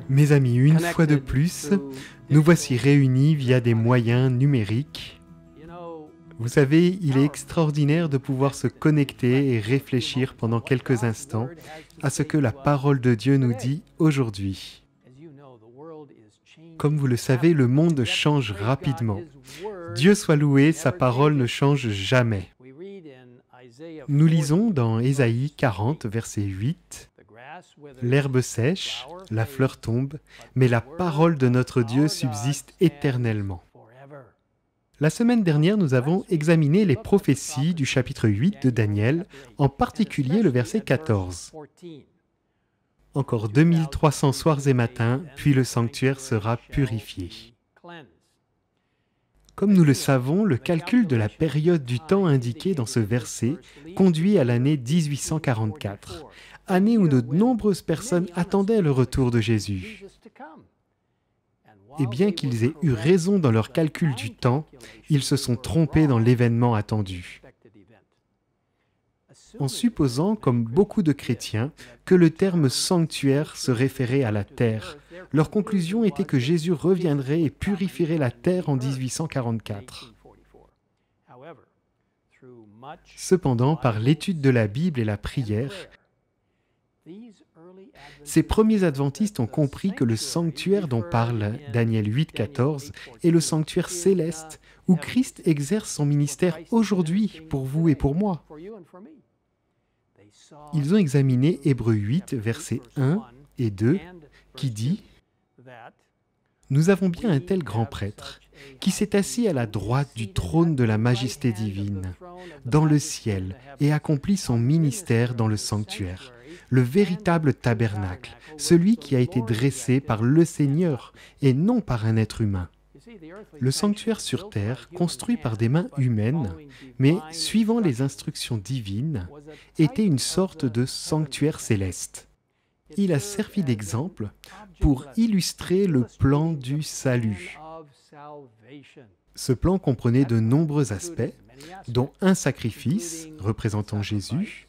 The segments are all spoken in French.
Mes amis, une fois de plus, nous voici réunis via des moyens numériques. Vous savez, il est extraordinaire de pouvoir se connecter et réfléchir pendant quelques instants à ce que la parole de Dieu nous dit aujourd'hui. Comme vous le savez, le monde change rapidement. Dieu soit loué, sa parole ne change jamais. Nous lisons dans Ésaïe 40, verset 8, « L'herbe sèche, la fleur tombe, mais la parole de notre Dieu subsiste éternellement. » La semaine dernière, nous avons examiné les prophéties du chapitre 8 de Daniel, en particulier le verset 14. Encore 2300 soirs et matins, puis le sanctuaire sera purifié. Comme nous le savons, le calcul de la période du temps indiquée dans ce verset conduit à l'année 1844, année où de nombreuses personnes attendaient le retour de Jésus. Et bien qu'ils aient eu raison dans leur calcul du temps, ils se sont trompés dans l'événement attendu. En supposant, comme beaucoup de chrétiens, que le terme sanctuaire se référait à la terre, leur conclusion était que Jésus reviendrait et purifierait la terre en 1844. Cependant, par l'étude de la Bible et la prière, ces premiers adventistes ont compris que le sanctuaire dont parle Daniel 8, 14 est le sanctuaire céleste où Christ exerce son ministère aujourd'hui pour vous et pour moi. Ils ont examiné Hébreux 8, versets 1 et 2, qui dit « Nous avons bien un tel grand prêtre, qui s'est assis à la droite du trône de la majesté divine, dans le ciel, et accomplit son ministère dans le sanctuaire, le véritable tabernacle, celui qui a été dressé par le Seigneur et non par un être humain. Le sanctuaire sur terre, construit par des mains humaines, mais suivant les instructions divines, était une sorte de sanctuaire céleste. Il a servi d'exemple pour illustrer le plan du salut. Ce plan comprenait de nombreux aspects, dont un sacrifice, représentant Jésus,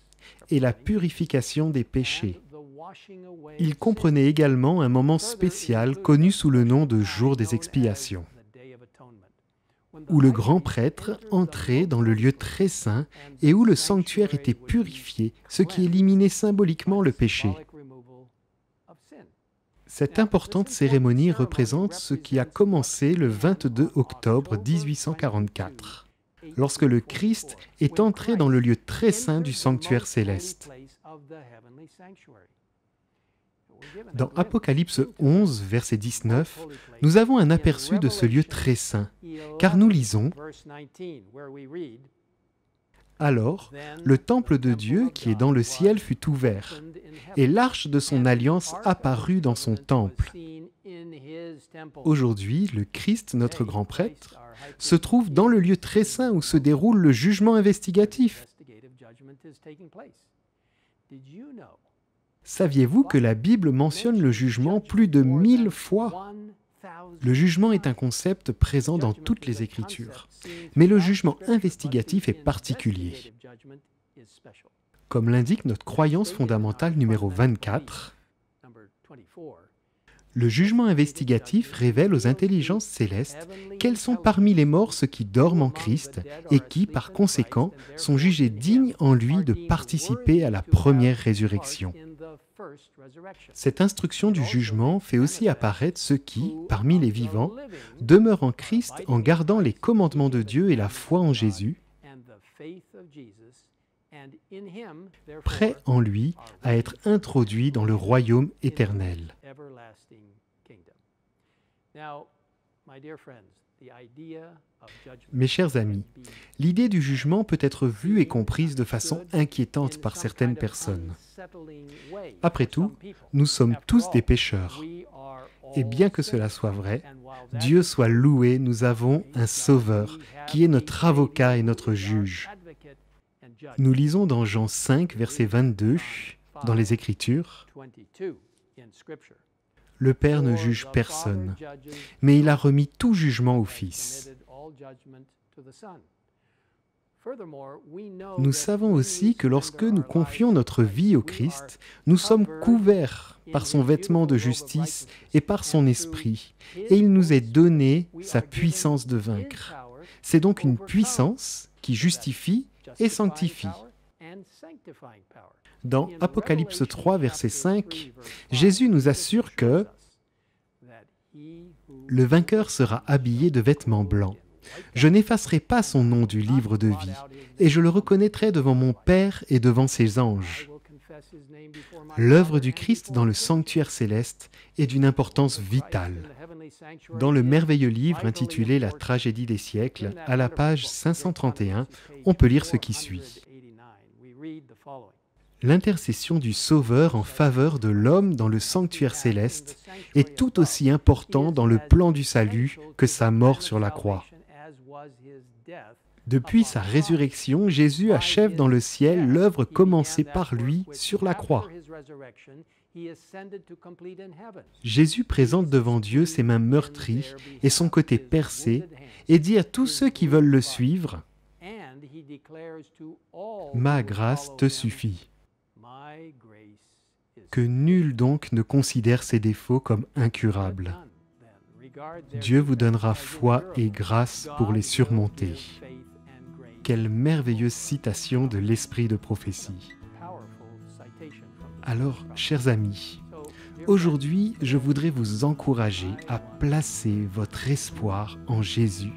et la purification des péchés. Il comprenait également un moment spécial connu sous le nom de jour des expiations, où le grand prêtre entrait dans le lieu très saint et où le sanctuaire était purifié, ce qui éliminait symboliquement le péché. Cette importante cérémonie représente ce qui a commencé le 22 octobre 1844. Lorsque le Christ est entré dans le lieu très saint du sanctuaire céleste. Dans Apocalypse 11, verset 19, nous avons un aperçu de ce lieu très saint, car nous lisons « Alors, le temple de Dieu qui est dans le ciel fut ouvert, et l'arche de son alliance apparut dans son temple. » Aujourd'hui, le Christ, notre grand prêtre, se trouve dans le lieu très saint où se déroule le jugement investigatif. Saviez-vous que la Bible mentionne le jugement plus de 1000 fois? Le jugement est un concept présent dans toutes les Écritures, mais le jugement investigatif est particulier. Comme l'indique notre croyance fondamentale numéro 24, le jugement investigatif révèle aux intelligences célestes quels sont parmi les morts ceux qui dorment en Christ et qui, par conséquent, sont jugés dignes en lui de participer à la première résurrection. Cette instruction du jugement fait aussi apparaître ceux qui, parmi les vivants, demeurent en Christ en gardant les commandements de Dieu et la foi en Jésus, prêts en lui à être introduits dans le royaume éternel. Mes chers amis, l'idée du jugement peut être vue et comprise de façon inquiétante par certaines personnes. Après tout, nous sommes tous des pécheurs. Et bien que cela soit vrai, Dieu soit loué, nous avons un Sauveur qui est notre avocat et notre juge. Nous lisons dans Jean 5, verset 22, dans les Écritures, « Le Père ne juge personne, mais il a remis tout jugement au Fils. Nous savons aussi que lorsque nous confions notre vie au Christ, nous sommes couverts par son vêtement de justice et par son esprit, et il nous est donné sa puissance de vaincre. C'est donc une puissance qui justifie et sanctifie. Dans Apocalypse 3, verset 5, Jésus nous assure que le vainqueur sera habillé de vêtements blancs. Je n'effacerai pas son nom du livre de vie, et je le reconnaîtrai devant mon Père et devant ses anges. L'œuvre du Christ dans le sanctuaire céleste est d'une importance vitale. Dans le merveilleux livre intitulé La tragédie des siècles, à la page 531, on peut lire ce qui suit. L'intercession du Sauveur en faveur de l'homme dans le sanctuaire céleste est tout aussi important dans le plan du salut que sa mort sur la croix. Depuis sa résurrection, Jésus achève dans le ciel l'œuvre commencée par lui sur la croix. Jésus présente devant Dieu ses mains meurtries et son côté percé et dit à tous ceux qui veulent le suivre, « Ma grâce te suffit ». Que nul donc ne considère ses défauts comme incurables. Dieu vous donnera foi et grâce pour les surmonter. Quelle merveilleuse citation de l'esprit de prophétie. Alors, chers amis, aujourd'hui, je voudrais vous encourager à placer votre espoir en Jésus,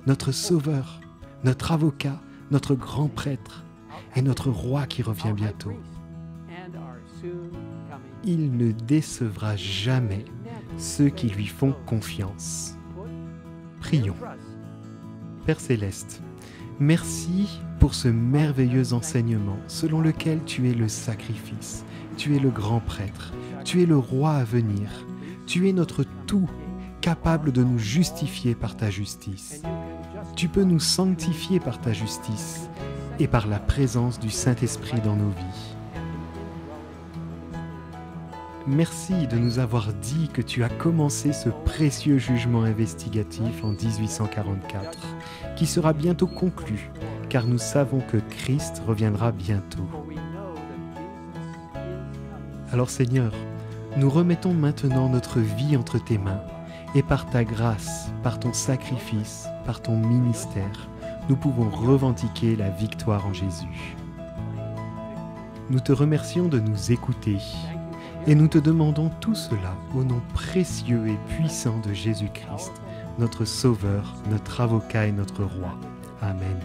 notre Sauveur, notre avocat, notre grand prêtre et notre roi qui revient bientôt. Il ne décevra jamais ceux qui lui font confiance. Prions. Père Céleste, merci pour ce merveilleux enseignement selon lequel tu es le sacrifice, tu es le grand prêtre, tu es le roi à venir, tu es notre tout, capable de nous justifier par ta justice. Tu peux nous sanctifier par ta justice et par la présence du Saint-Esprit dans nos vies. Merci de nous avoir dit que tu as commencé ce précieux jugement investigatif en 1844, qui sera bientôt conclu, car nous savons que Christ reviendra bientôt. Alors Seigneur, nous remettons maintenant notre vie entre tes mains, et par ta grâce, par ton sacrifice, par ton ministère, nous pouvons revendiquer la victoire en Jésus. Nous te remercions de nous écouter. Et nous te demandons tout cela au nom précieux et puissant de Jésus-Christ, notre Sauveur, notre avocat et notre Roi. Amen.